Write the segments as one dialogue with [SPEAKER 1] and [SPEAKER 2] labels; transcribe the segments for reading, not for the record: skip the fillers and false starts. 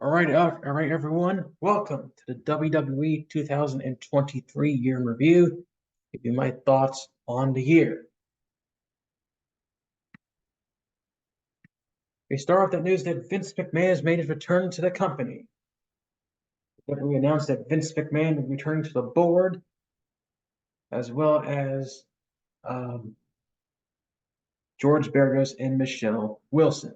[SPEAKER 1] All right, everyone. Welcome to the WWE 2023 year in review. Give you my thoughts on the year. We start with the news that Vince McMahon has made his return to the company. WWE announced that Vince McMahon would return to the board, as well as George Barrios and Michelle Wilson.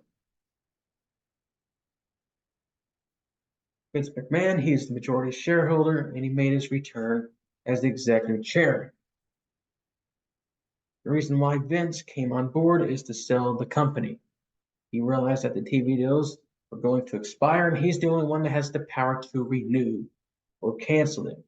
[SPEAKER 1] Vince McMahon, he's the majority shareholder, and he made his return as the executive chairman. The reason why Vince came on board is to sell the company. He realized that the TV deals were going to expire, and he's the only one that has the power to renew or cancel them.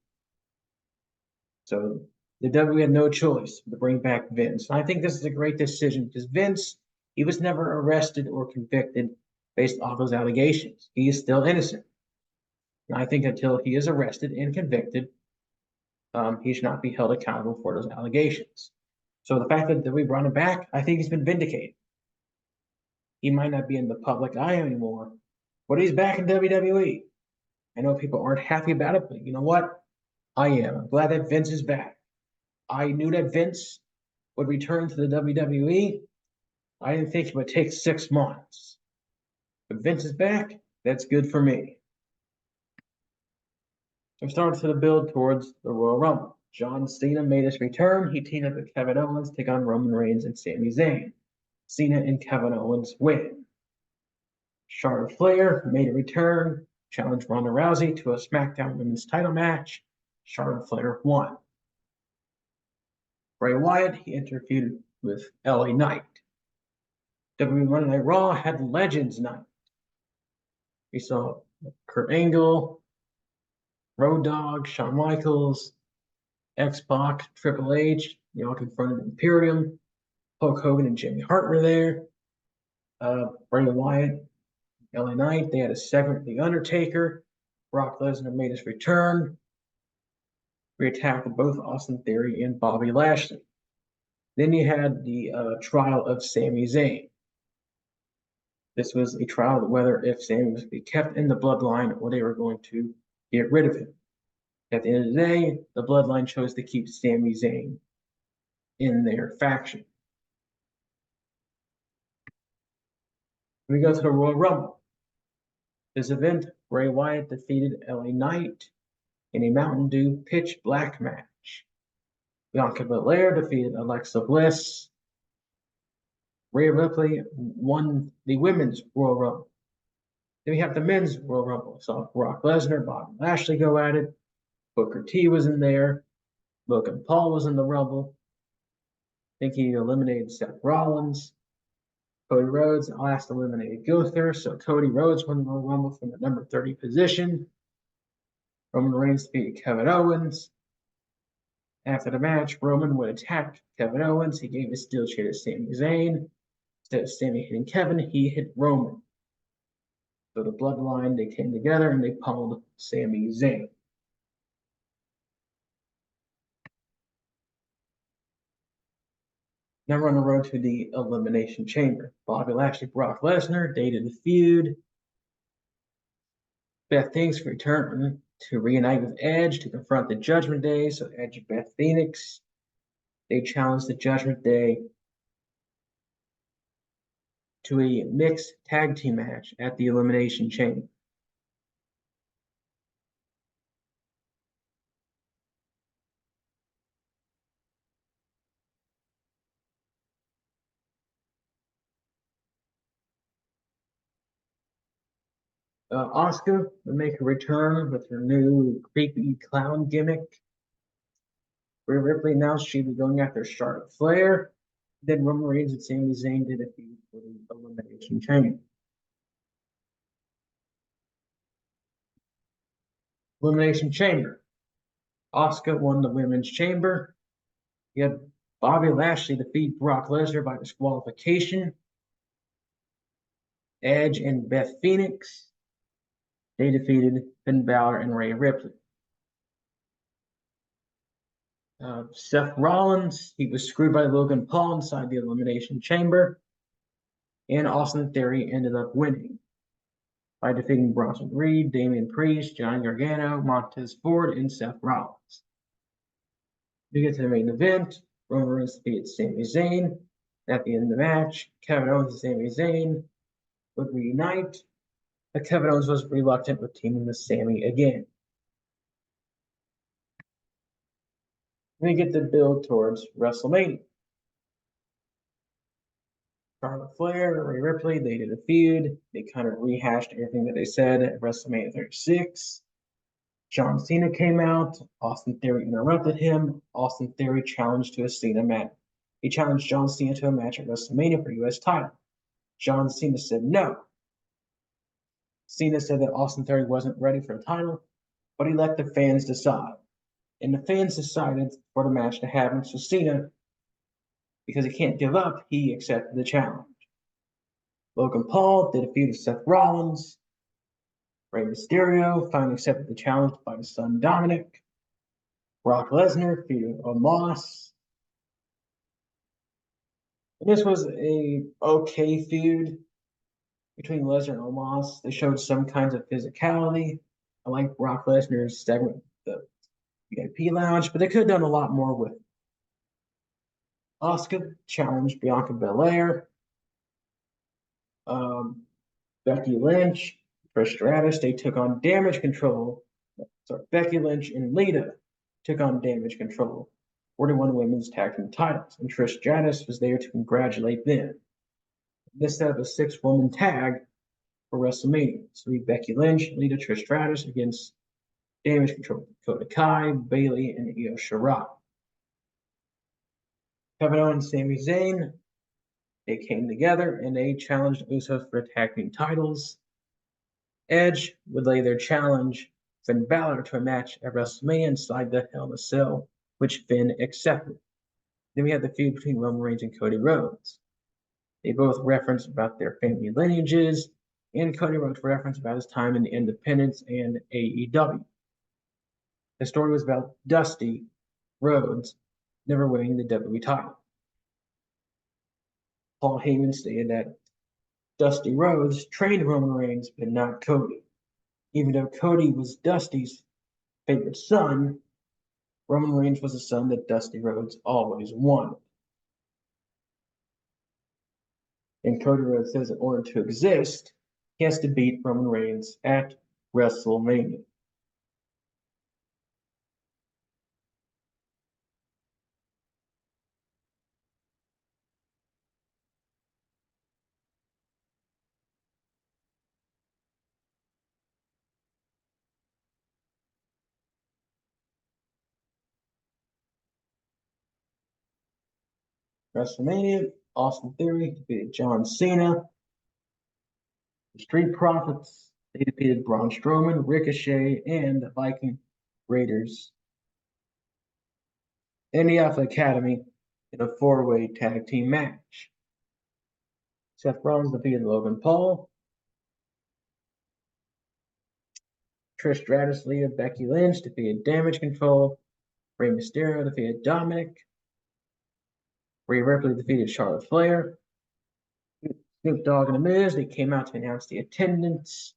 [SPEAKER 1] So the WWE had no choice to bring back Vince. And I think this is a great decision because Vince, he was never arrested or convicted based off those allegations. He is still innocent. And I think until he is arrested and convicted, he should not be held accountable for those allegations. So the fact that we brought him back, I think he's been vindicated. He might not be in the public eye anymore, but he's back in WWE. I know people aren't happy about it, but you know what? I am. I'm glad that Vince is back. I knew that Vince would return to the WWE. I didn't think it would take 6 months. But Vince is back. That's good for me. I'm starting to the build towards the Royal Rumble. John Cena made his return. He teamed up with Kevin Owens to take on Roman Reigns and Sami Zayn. Cena and Kevin Owens win. Charlotte Flair made a return, challenged Ronda Rousey to a SmackDown Women's title match. Charlotte Flair won. Bray Wyatt, he interfered with LA Knight. WWE Monday Night Raw had Legends Night. We saw Kurt Angle, Road Dogg, Shawn Michaels, X-Pac, Triple H. They all confronted Imperium. Hulk Hogan and Jimmy Hart were there. Bray Wyatt, LA Knight, they had a segment with The Undertaker. Brock Lesnar made his return. We attacked both Austin Theory and Bobby Lashley. Then you had the trial of Sami Zayn. This was a trial of whether if Sami was to be kept in the bloodline or they were going to get rid of him. At the end of the day, the bloodline chose to keep Sami Zayn in their faction. We go to the Royal Rumble. This event, Bray Wyatt defeated LA Knight in a Mountain Dew pitch black match. Bianca Belair defeated Alexa Bliss. Rhea Ripley won the women's Royal Rumble. Then we have the men's Royal Rumble. So Brock Lesnar, Bobby Lashley go at it. Booker T was in there. Logan Paul was in the Rumble. I think he eliminated Seth Rollins. Cody Rhodes last eliminated Gunther, so Cody Rhodes won the Royal Rumble from the number 30 position. Roman Reigns defeated Kevin Owens. After the match, Roman would attack Kevin Owens. He gave a steel chair to Sami Zayn. Instead of Sami hitting Kevin, he hit Roman. So the bloodline, they came together and they pummeled Sami Zayn. Now we're on the road to the Elimination Chamber. Bobby Lashley, Brock Lesnar dated the feud. Beth Phoenix returned to reunite with Edge to confront the Judgment Day. So Edge and Beth Phoenix, they challenged the Judgment Day to a mixed tag team match at the Elimination Chamber. Asuka would make a return with her new creepy clown gimmick. Rhea Ripley announced she'd be going after Charlotte Flair. Then Roman Reigns and Sami Zayn did a feud for the Elimination Chamber. Elimination Chamber. Asuka won the Women's Chamber. You had Bobby Lashley defeat Brock Lesnar by disqualification. Edge and Beth Phoenix, they defeated Finn Balor and Rhea Ripley. Seth Rollins, he was screwed by Logan Paul inside the Elimination Chamber. And Austin Theory ended up winning. by defeating Bronson Reed, Damian Priest, Johnny Gargano, Montez Ford, and Seth Rollins. We get to the main event. Roman Reigns defeated Sami Zayn. At the end of the match, Kevin Owens and Sami Zayn would reunite, but Kevin Owens was reluctant with teaming with Sami again. We get the build towards WrestleMania. Charlotte Flair, Rhea Ripley, they did a feud. They kind of rehashed everything that they said at WrestleMania 36. John Cena came out. Austin Theory interrupted him. Austin Theory challenged to a Cena match. He challenged John Cena to a match at WrestleMania for U.S. title. John Cena said no. Cena said that Austin Theory wasn't ready for the title, but he let the fans decide. And the fans decided for the match to happen. So Cena, because he can't give up, he accepted the challenge. Logan Paul did a feud with Seth Rollins. Rey Mysterio finally accepted the challenge by his son Dominic. Brock Lesnar feuded Omos. And this was a okay feud between Lesnar and Omos. They showed some kinds of physicality. I like Brock Lesnar's segment, the VIP lounge, but they could have done a lot more with it. Asuka challenged Bianca Belair. Becky Lynch, Trish Stratus, they took on Damage Control. So Becky Lynch and Lita took on Damage Control, 41 women's tag team titles, and Trish Stratus was there to congratulate them. This set up a 6-woman tag for WrestleMania. So we Becky Lynch, Lita, Trish Stratus against Damage Control, Dakota Kai, Bayley, and Io Shirai. Kevin Owens, Sami Zayn, they came together and they challenged Usos for tag team titles. Edge would lay their challenge Finn Balor to a match at WrestleMania inside the Hell in a Cell, which Finn accepted. Then we had the feud between Roman Reigns and Cody Rhodes. They both referenced about their family lineages, and Cody Rhodes referenced about his time in the Independence and AEW. The story was about Dusty Rhodes never winning the WWE title. Paul Heyman stated that Dusty Rhodes trained Roman Reigns, but not Cody. Even though Cody was Dusty's favorite son, Roman Reigns was a son that Dusty Rhodes always wanted. And Cody Rhodes says in order to exist, he has to beat Roman Reigns at WrestleMania. WrestleMania, Austin Theory defeated John Cena. The Street Profits, they defeated Braun Strowman, Ricochet, and the Viking Raiders. And the Alpha Academy in a 4-way tag team match. Seth Rollins defeated Logan Paul. Trish Stratus, Lita, Becky Lynch defeated Damage Control. Rey Mysterio defeated Dominic. Rhea Ripley defeated Charlotte Flair. Snoop Dogg and The Miz, they came out to announce the attendance.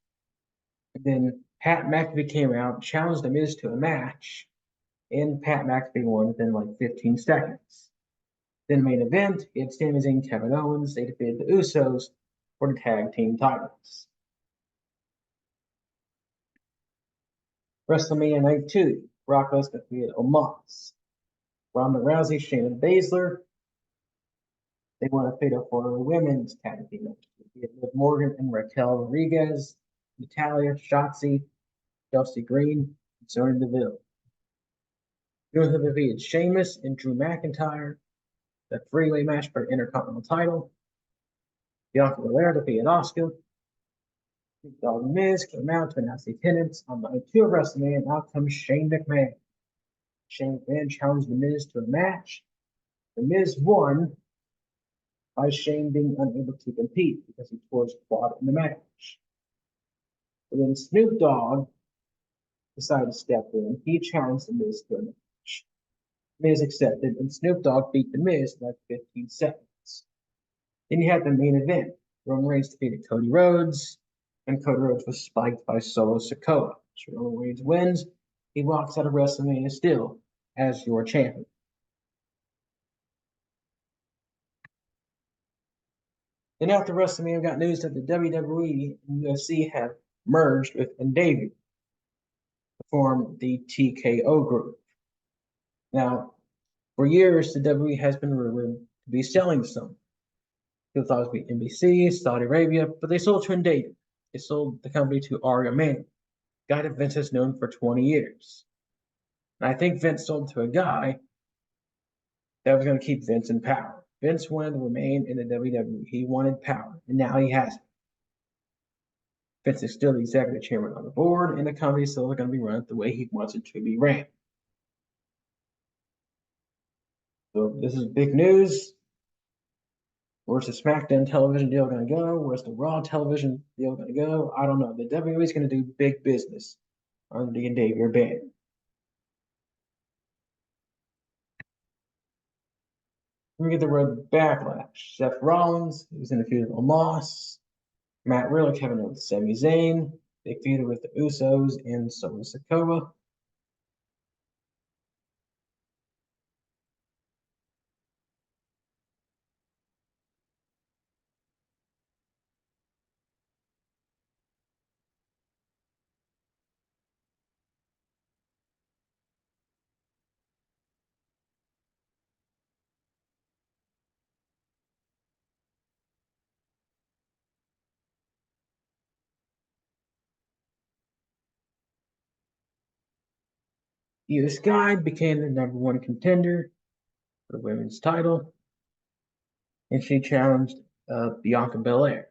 [SPEAKER 1] And then Pat McAfee came out, challenged The Miz to a match, and Pat McAfee won within like 15 seconds. Then main event, he had Sami Zayn, Kevin Owens. They defeated the Usos for the tag team titles. WrestleMania Night 2, Brock Lesnar defeated Omos. Ronda Rousey, Shayna Baszler. They won a fatal 4-way women's tag team match. Liv Morgan and Raquel Rodriguez, Natalya, Shotzi, Chelsea Green, and Sonya Deville. Gunther defeated Sheamus and Drew McIntyre. The 3-way match for the Intercontinental title. Bianca Belair defeated Asuka. Big Dog Miz came out to announce the attendance on night 2 of WrestleMania, and out comes Shane McMahon. Shane McMahon challenged The Miz to a match. The Miz won by Shane being unable to compete because he tore his quad in the match. But then Snoop Dogg decided to step in. He challenged The Miz to a match. Miz accepted, and Snoop Dogg beat The Miz in like 15 seconds. Then you had the main event. Roman Reigns defeated Cody Rhodes. and Cody Rhodes was spiked by Solo Sikoa. So Roman Reigns wins. He walks out of WrestleMania still as your champion. Then after WrestleMania, we got news that the WWE and UFC have merged with Endeavor to form the TKO group. Now, for years, the WWE has been rumored to be selling some. People thought it would be NBC, Saudi Arabia, but they sold to Endeavor. They sold the company to Ari Emanuel, a guy that Vince has known for 20 years. And I think Vince sold to a guy that was going to keep Vince in power. Vince wanted to remain in the WWE. He wanted power, and now he has it. Vince is still the executive chairman on the board, and the company is still going to be run the way he wants it to be ran. So this is big news. Where's the SmackDown television deal going to go? Where's the Raw television deal going to go? I don't know. The WWE is going to do big business under the Endeavor banner. We get the road backlash. Seth Rollins, who's in the feud with Omos, Matt Riddle, Kevin Owens, Sami Zayn. They feuded with the Usos and Solo Sikoa. Io Sky became the #1 contender for the women's title, and she challenged Bianca Belair.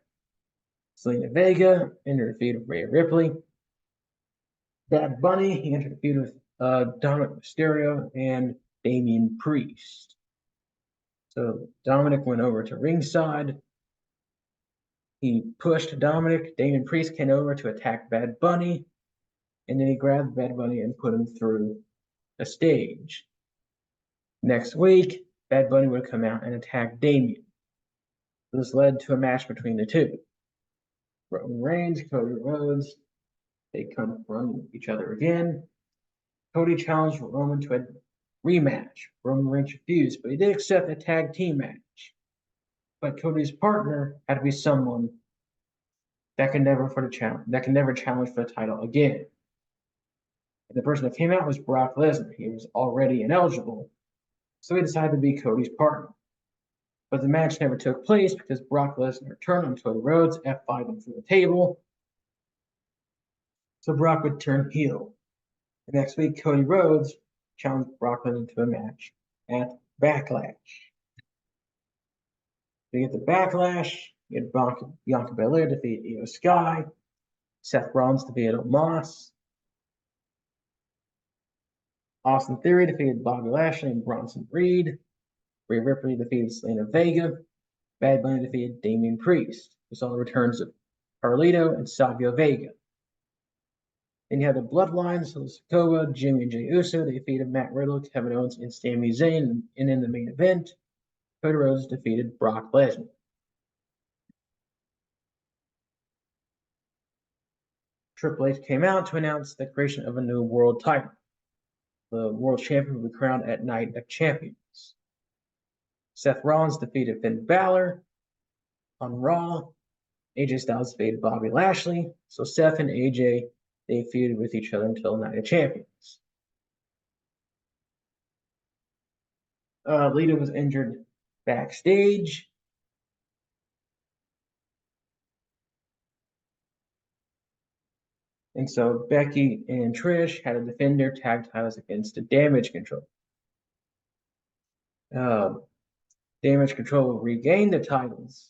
[SPEAKER 1] Selena Vega entered a feud with Rhea Ripley. Bad Bunny, he entered a feud with Dominic Mysterio and Damian Priest. So Dominic went over to ringside. He pushed Dominic. Damian Priest came over to attack Bad Bunny, and then he grabbed Bad Bunny and put him through a stage. Next week, Bad Bunny would come out and attack Damian. This led to a match between the two. Roman Reigns, Cody Rhodes, they confront each other again. Cody challenged Roman to a rematch. Roman Reigns refused, but he did accept a tag team match. But Cody's partner had to be someone that can never challenge for the title again. And the person that came out was Brock Lesnar. He was already ineligible, so he decided to be Cody's partner. But the match never took place because Brock Lesnar turned on Cody Rhodes, F5'd him through the table. So Brock would turn heel. The next week, Cody Rhodes challenged Brock Lesnar to a match at Backlash. To get the Backlash, you had Bianca Belair defeat Io Sky, Seth Rollins defeated Omos, Austin Theory defeated Bobby Lashley and Bronson Reed, Rhea Ripley defeated Selena Vega, Bad Bunny defeated Damian Priest. We saw the returns of Carlito and Savio Vega. Then you had the Bloodlines, so Sikoa, Jimmy and Jey Uso. They defeated Matt Riddle, Kevin Owens, and Sami Zayn. And in the main event, Cody Rhodes defeated Brock Lesnar. Triple H came out to announce the creation of a new world title. The world champion will be crowned at Night of Champions. Seth Rollins defeated Finn Balor on Raw. AJ Styles defeated Bobby Lashley. So Seth and AJ, they feuded with each other until Night of Champions. Lita was injured backstage. And so Becky and Trish had to defend their tag titles against the Damage Control. Damage Control regained the titles.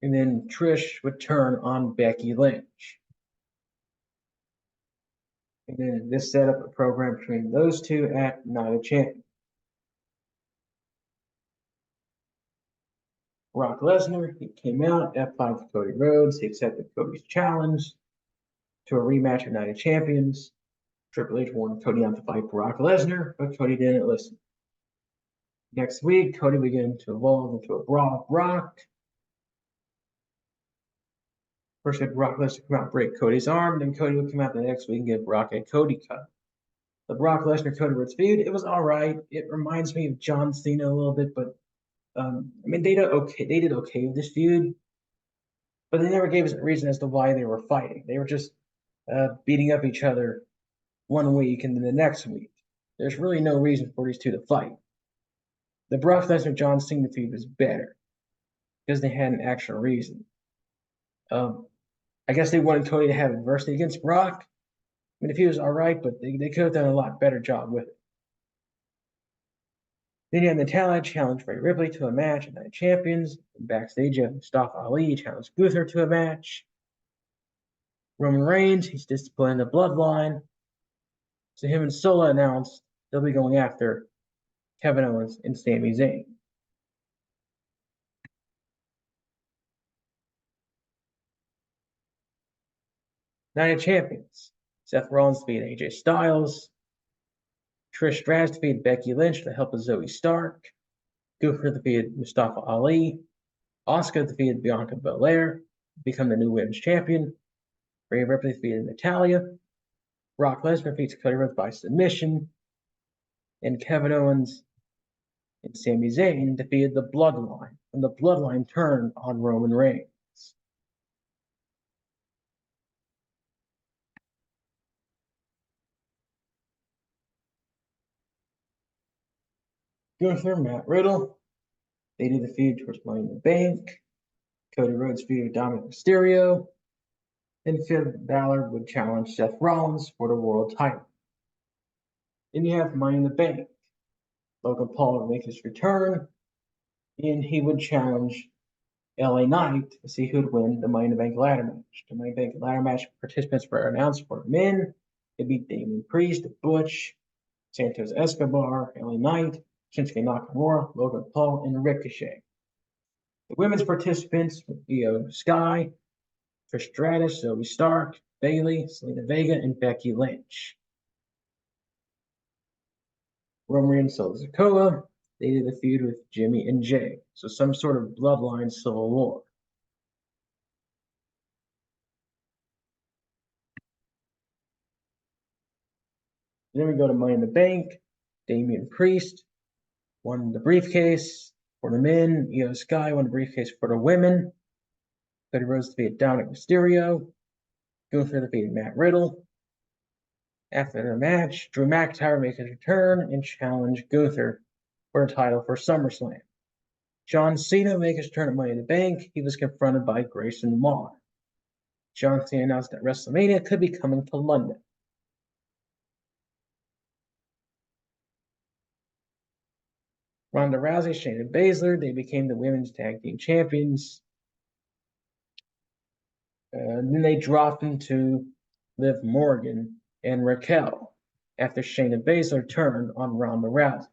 [SPEAKER 1] And then Trish would turn on Becky Lynch. And then this set up a program between those two at Night of Champions. Brock Lesnar, he came out, F5 for Cody Rhodes. He accepted Cody's challenge to a rematch at Night of Champions. Triple H wanted Cody out to fight Brock Lesnar, but Cody didn't listen. Next week, Cody began to evolve into a brawl with Brock. First, had Brock Lesnar come out and break Cody's arm, then Cody would come out the next week and give Brock a Cody cut. The Brock Lesnar Cody Rhodes feud, it was all right. It reminds me of John Cena a little bit, but I mean, they did okay. They did okay with this feud, but they never gave us a reason as to why they were fighting. They were just beating up each other one week and then the next week. There's really no reason for these two to fight. The Brock Lesnar John Cena feud was better because they had an actual reason. Um, I guess they wanted Cody to have adversity against Brock. I mean, the feud was all right, but they could have done a lot better job with it. Then you had Natalia challenge Rhea Ripley to a match at Night of Champions. Backstage, you have Mustafa Ali challenge Gunther to a match. Roman Reigns, he's disciplining the bloodline. So him and Sola announced they'll be going after Kevin Owens and Sami Zayn. Night of Champions. Seth Rollins defeated AJ Styles. Trish Stratus defeated Becky Lynch with the help of Zoe Stark. Gunther defeated Mustafa Ali. Asuka defeated Bianca Belair, become the new women's champion. Rhea Ripley defeated Natalia. Brock Lesnar defeats Cody Rhodes by submission. And Kevin Owens and Sami Zayn defeated the Bloodline, and the Bloodline turned on Roman Reigns. Gunther, Matt Riddle, they did the feud towards Money in the Bank. Cody Rhodes feuded Dominic Mysterio. And Finn Balor would challenge Seth Rollins for the world title. Then you have Money in the Bank. Logan Paul would make his return, and he would challenge LA Knight to see who'd win the Money in the Bank ladder match. The Money in the Bank ladder match participants were announced for men. It'd be Damian Priest, Butch, Santos Escobar, LA Knight, Shinsuke Nakamura, Logan Paul, and Ricochet. The women's participants were Io Sky, Trish Stratus, Zoe Stark, Bayley, Selena Vega, and Becky Lynch. Roman Reigns, Solo Sikoa, they did the feud with Jimmy and Jay, so some sort of bloodline civil war. Then we go to Money in the Bank. Damian Priest won the briefcase for the men. Io Sky won the briefcase for the women. Cody Rhodes defeated Dominic Mysterio. Gunther defeated Matt Riddle. After the match, Drew McIntyre made his return and challenged Gunther for a title for SummerSlam. John Cena made his return at Money in the Bank. He was confronted by Grayson Waller. John Cena announced that WrestleMania could be coming to London. Ronda Rousey, Shayna Baszler, they became the women's tag team champions. Then they dropped into Liv Morgan and Raquel after Shayna Baszler turned on Ronda Rousey.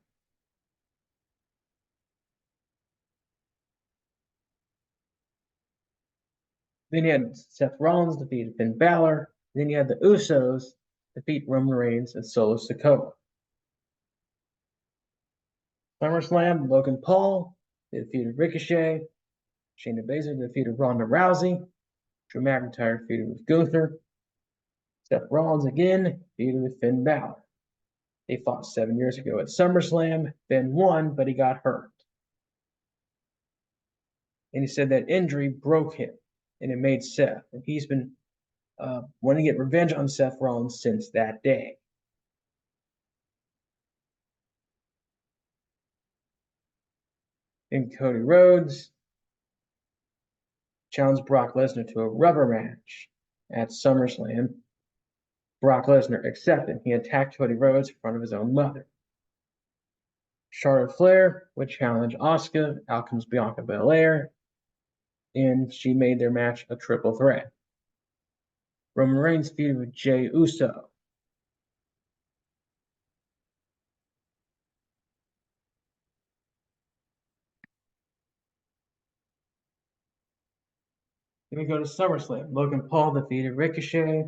[SPEAKER 1] Then you had Seth Rollins defeat Finn Balor. Then you had the Usos defeat Roman Reigns and Solo Sikoa. SummerSlam, Logan Paul defeated Ricochet. Shayna Baszler defeated Ronda Rousey. Drew McIntyre feuded with Gunther. Seth Rollins again feuded with Finn Balor. They fought 7 years ago at SummerSlam. Finn won, but he got hurt. And he said that injury broke him, and it made Seth. And he's been wanting to get revenge on Seth Rollins since that day. And Cody Rhodes challenged Brock Lesnar to a rubber match at SummerSlam. Brock Lesnar accepted. He attacked Cody Rhodes in front of his own mother. Charlotte Flair would challenge Asuka. Out comes Bianca Belair, and she made their match a triple threat. Roman Reigns feuded with Jey Uso. Then we go to SummerSlam. Logan Paul defeated Ricochet.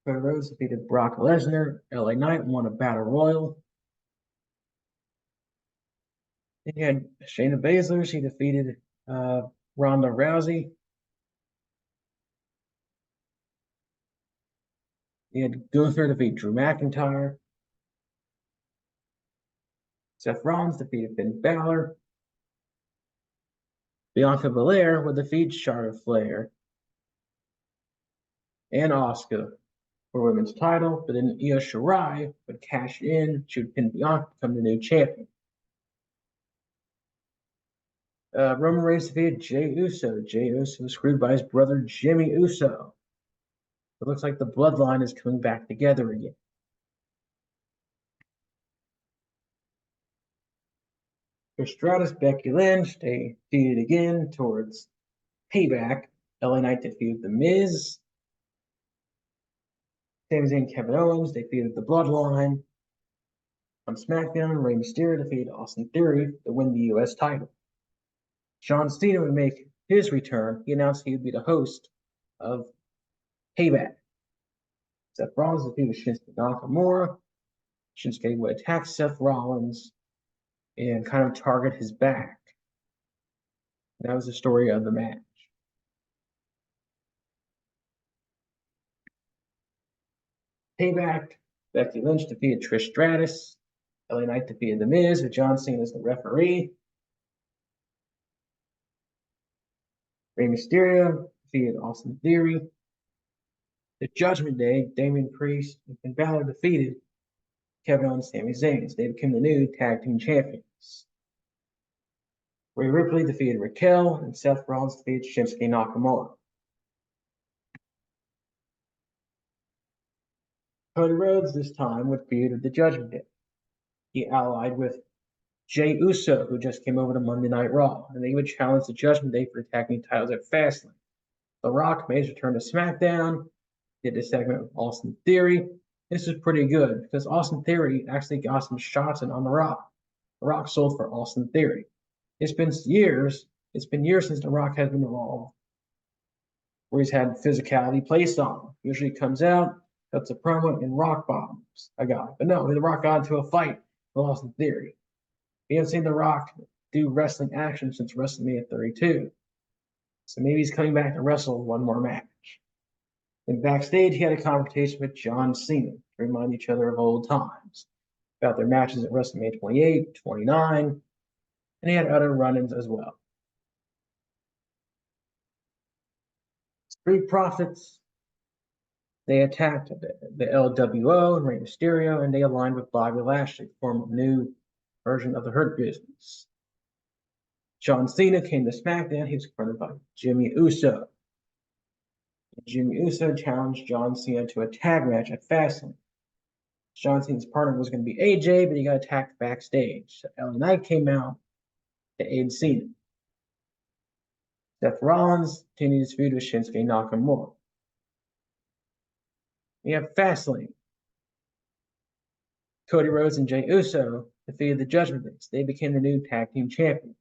[SPEAKER 1] Cody Rhodes defeated Brock Lesnar. LA Knight won a Battle Royal. Then you had Shayna Baszler. She defeated uh, Ronda Rousey. You had Gunther defeat Drew McIntyre. Seth Rollins defeated Finn Balor. Bianca Belair would defeat Charlotte Flair and Asuka for women's title, but then Io Shirai would cash in. She would pin Bianca, become the new champion. Roman Reigns defeated Jey Uso. Jey Uso was screwed by his brother Jimmy Uso. It looks like the bloodline is coming back together again. Trish Stratus, Becky Lynch, they feuded again towards Payback. LA Knight defeated The Miz. Sami Zayn and Kevin Owens defeated the Bloodline. On SmackDown, Rey Mysterio defeated Austin Theory to win the U.S. title. John Cena would make his return. He announced he would be the host of Payback. Seth Rollins defeated Shinsuke Nakamura. Shinsuke would attack Seth Rollins and kind of target his back. That was the story of the match. Payback, Becky Lynch defeated Trish Stratus. LA Knight defeated The Miz with John Cena as the referee. Rey Mysterio defeated Austin Theory. The Judgment Day, Damian Priest and Finn Balor defeated Kevin Owens and Sami Zayn. They became the new tag team champions. Rhea Ripley defeated Raquel, and Seth Rollins defeated Shinsuke Nakamura. Cody Rhodes this time would feud with the Judgment Day. He allied with Jey Uso, who just came over to Monday Night Raw, and they would challenge the Judgment Day for the tag team titles at Fastlane. The Rock made his return to SmackDown, did a segment with Austin Theory. This is pretty good because Austin Theory actually got some shots in on The Rock. The Rock sold for Austin Theory. It's been years since The Rock has been involved where he's had physicality placed on him. Usually he comes out, cuts a promo, and rock bombs a guy. But no, The Rock got into a fight with Austin Theory. We haven't seen The Rock do wrestling action since WrestleMania 32. So maybe he's coming back to wrestle one more match. And backstage, he had a conversation with John Cena to remind each other of old times about their matches at WrestleMania 28, 29, and he had other run-ins as well. Street Profits, they attacked the LWO and Rey Mysterio, and they aligned with Bobby Lashley to form a new version of the Hurt Business. John Cena came to SmackDown. He was confronted by Jimmy Uso. Jimmy Uso challenged John Cena to a tag match at Fastlane. John Cena's partner was going to be AJ, but he got attacked backstage. So LA Knight came out to aid Cena. Seth Rollins continued his feud with Shinsuke Nakamura. We have Fastlane. Cody Rhodes and Jey Uso defeated the Judgment Day. They became the new tag team champions.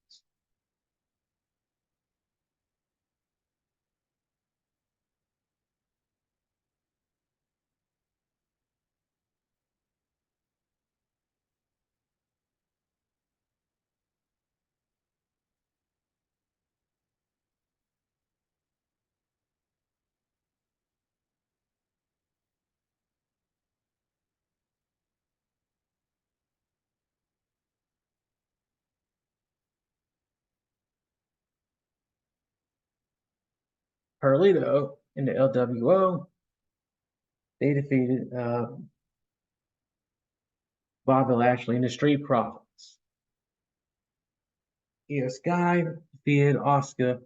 [SPEAKER 1] Carlito in the LWO, they defeated Bobby Lashley and the Street Profits. Io Sky defeated Asuka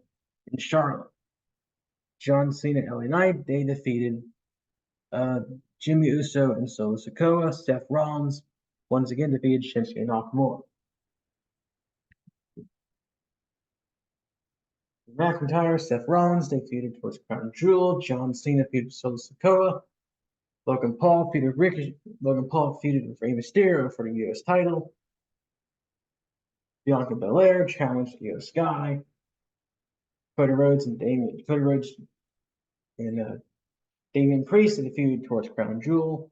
[SPEAKER 1] and Charlotte. John Cena and LA Knight, they defeated Jimmy Uso and Solo Sikoa. Seth Rollins once again defeated Shinsuke Nakamura. McIntyre, Seth Rollins, they feuded towards Crown Jewel. John Cena feuded Solo Sikoa. Logan Paul feuded with Rey Mysterio for the U.S. title. Bianca Belair challenged Io Sky. Cody Rhodes and Damian Priest defeated towards Crown Jewel.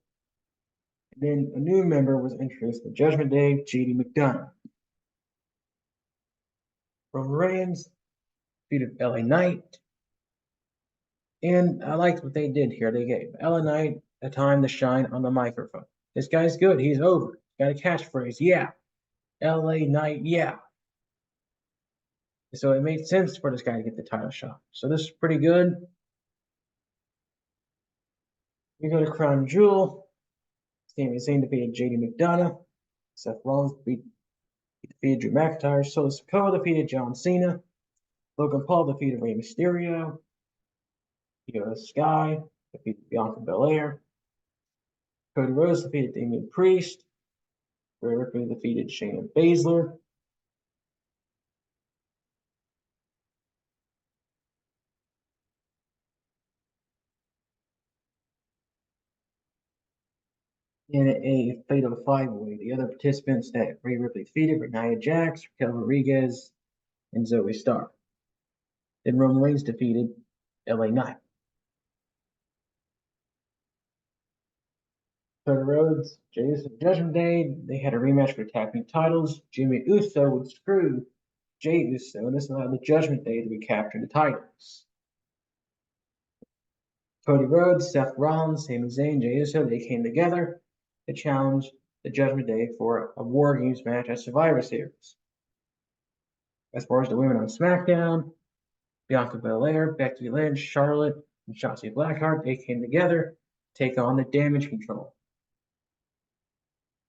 [SPEAKER 1] And then a new member was introduced, the Judgment Day, JD McDonough. Roman Reigns defeated LA Knight. And I liked what they did here. They gave LA Knight a time to shine on the microphone. This guy's good. He's over. Got a catchphrase. Yeah. LA Knight. Yeah. So it made sense for this guy to get the title shot. So this is pretty good. We go to Crown Jewel. Sami Zayn defeated JD McDonough. Seth Rollins defeated Drew McIntyre. Solo Sikoa defeated John Cena. Logan Paul defeated Rey Mysterio. Io Sky defeated Bianca Belair. Cody Rhodes defeated Damian Priest. Rhea Ripley defeated Shayna Baszler. In a fatal five-way, the other participants that Rhea Ripley defeated were Nia Jax, Raquel Rodriguez, and Zoe Stark. Then Roman Reigns defeated LA Knight. Cody Rhodes, Jey Uso, Judgment Day, they had a rematch for tag team titles. Jimmy Uso would screw Jey Uso, and this allowed the Judgment Day to recapture the titles. Cody Rhodes, Seth Rollins, Sami Zayn, Jey Uso, they came together to challenge the Judgment Day for a War Games match at Survivor Series. As far as the women on SmackDown, Bianca Belair, Becky Lynch, Charlotte, and Shotzi Blackheart, they came together to take on the Damage Control,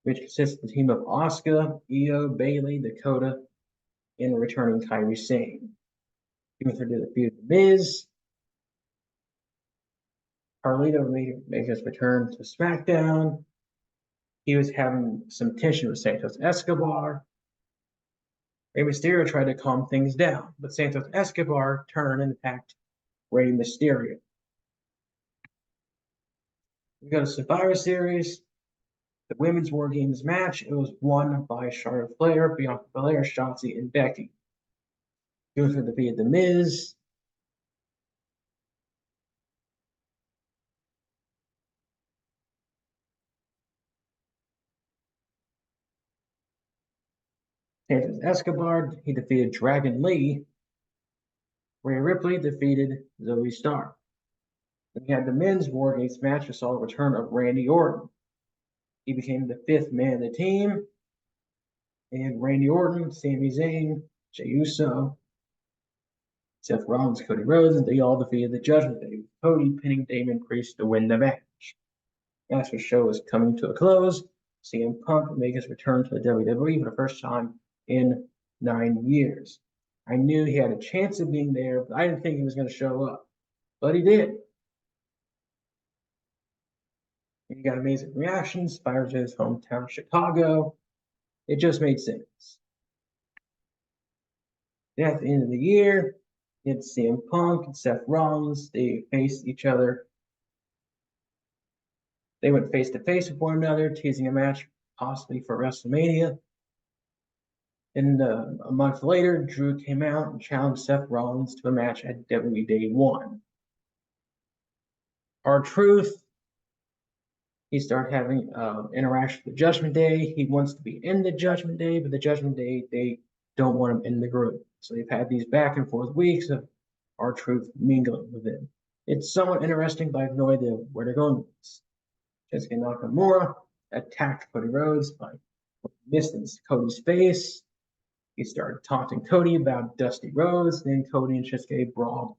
[SPEAKER 1] which consists of the team of Asuka, Io, Bayley, Dakota, and the returning Kairi Sane. Even through the feud of The Miz, Carlito made his return to SmackDown. He was having some tension with Santos Escobar. Rey Mysterio tried to calm things down, but Santos Escobar turned and attacked Rey Mysterio. We go to Survivor Series. The Women's War Games match, it was won by Charlotte Flair, Bianca Belair, Shotzi, and Becky. Gunther defeated The Miz. Santos Escobar, he defeated Dragon Lee. Rhea Ripley defeated Zoe Stark. Then we had the Men's War Games match, which saw the return of Randy Orton. He became the fifth man of the team. And Randy Orton, Sami Zayn, Jey Uso, Seth Rollins, Cody Rhodes, and they all defeated the Judgment Day, with Cody pinning Damian Priest to win the match. As the show is coming to a close, CM Punk made his return to the WWE for the first time in 9 years. I knew he had a chance of being there, but I didn't think he was going to show up. But he did. And he got amazing reactions, fired to his hometown, Chicago. It just made sense. Then at the end of the year, it's CM Punk and Seth Rollins. They faced each other. They went face to face with one another, teasing a match possibly for WrestleMania. And a month later, Drew came out and challenged Seth Rollins to a match at WWE Day 1. R-Truth, he started having interaction with the Judgment Day. He wants to be in the Judgment Day, but the Judgment Day, they don't want him in the group. So they've had these back and forth weeks of R-Truth mingling with him. It's somewhat interesting, but I have no idea where they're going with this. Shinsuke Nakamura attacked Cody Rhodes by missing Cody's face. He started taunting Cody about Dusty Rhodes. Then Cody and Shinsuke brawled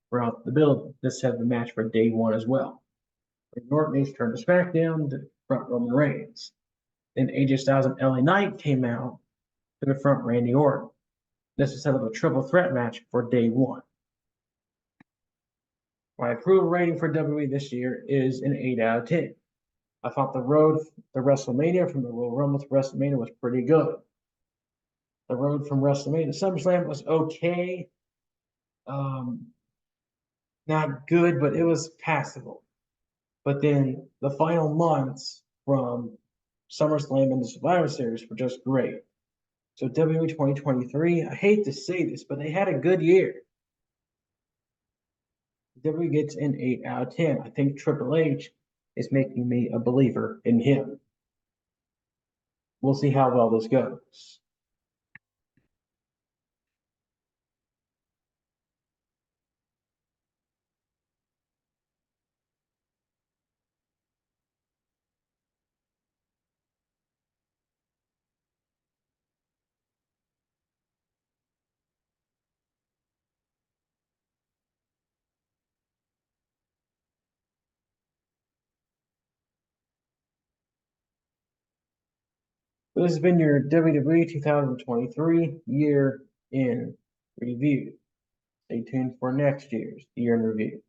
[SPEAKER 1] throughout the building. This had the match for Day 1 as well. Norton turned to SmackDown to front Roman Reigns. Then AJ Styles and LA Knight came out to confront Randy Orton. This is set up a triple threat match for Day 1. My approval rating for WWE this year is an 8 out of 10. I thought the road to WrestleMania from the Royal Rumble to WrestleMania was pretty good. The road from WrestleMania to SummerSlam was okay. Not good, but it was passable. But then the final months from SummerSlam and the Survivor Series were just great. So WWE 2023, I hate to say this, but they had a good year. WWE gets an 8 out of 10. I think Triple H is making me a believer in him. We'll see how well this goes. So this has been your WWE 2023 year in review. Stay tuned for next year's year in review.